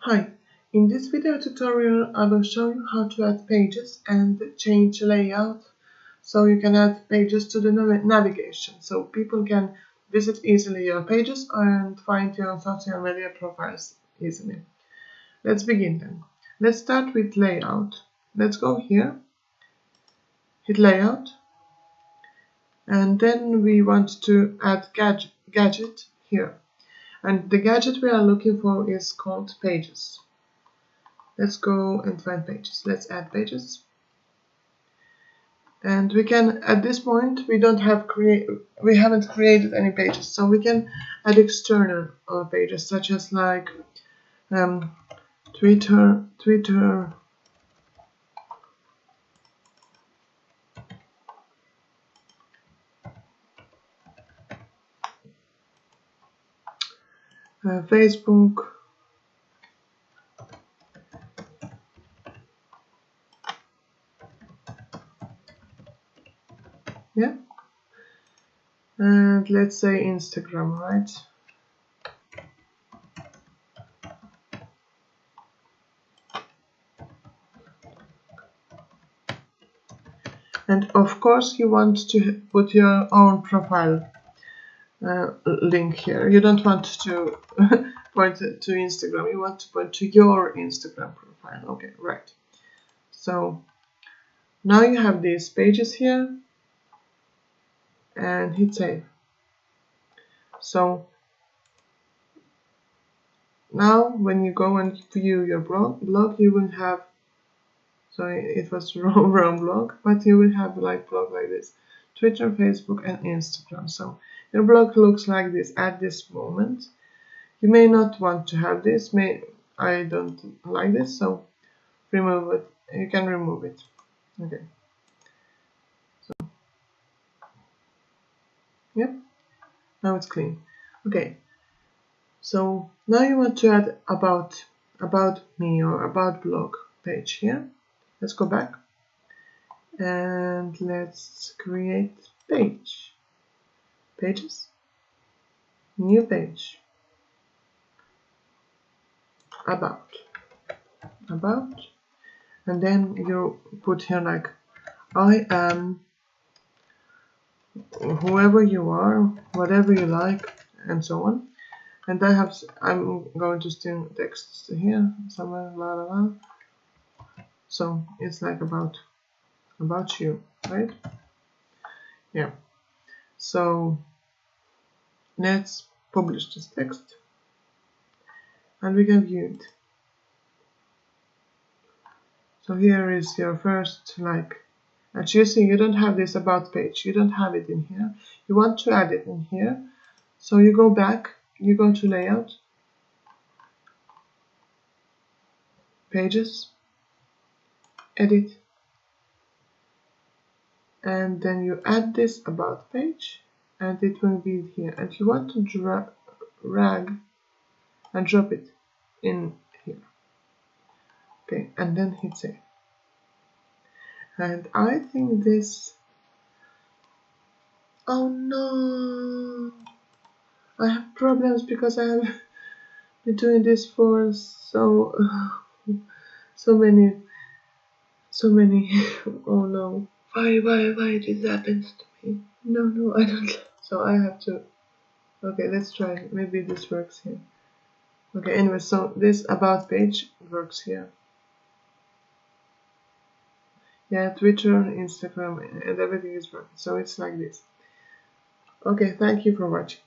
Hi, in this video tutorial I will show you how to add pages and change layout so you can add pages to the navigation so people can visit easily your pages and find your social media profiles easily. Let's begin then. Let's start with layout. Let's go here, hit layout, and then we want to add gadget here. And the gadget we are looking for is called pages. Let's go and find pages. Let's add pages. And we can, at this point, we haven't created any pages, so we can add external pages, such as like Twitter, Facebook, yeah, and let's say Instagram, right? And of course, you want to put your own profile link here. You don't want to point to Instagram. You want to point to your Instagram profile. Okay, right. So now you have these pages here, and hit save. So now when you go and view your blog, you will have, sorry, it was wrong blog, but you will have like blog like this: Twitter, Facebook, and Instagram. So your blog looks like this at this moment. You may not want to have this. I don't like this, so remove it. You can remove it. Okay. So yep. Now it's clean. Okay. So now you want to add about me or about blog page here. Let's go back and let's create pages, new page, about, and then you put here like I am whoever you are, whatever you like, and so on. And I'm going to string text here somewhere, la la la. So it's like about you, right? Yeah. So let's publish this text and we can view it. So here is your first like, as you see, you don't have this about page, you don't have it in here. You want to add it in here, so you go back, you go to layout, pages, edit, and then you add this about page and it will be here, and you want to drag and drop it in here. Okay, and then hit save. And I think this, oh no, I have problems because I have been doing this for so many oh no, why this happens to me? No, I don't. So I have to, okay, let's try, maybe this works here. Okay, anyway, so this about page works here. Yeah, Twitter, Instagram, and everything is working, so it's like this. Okay, thank you for watching.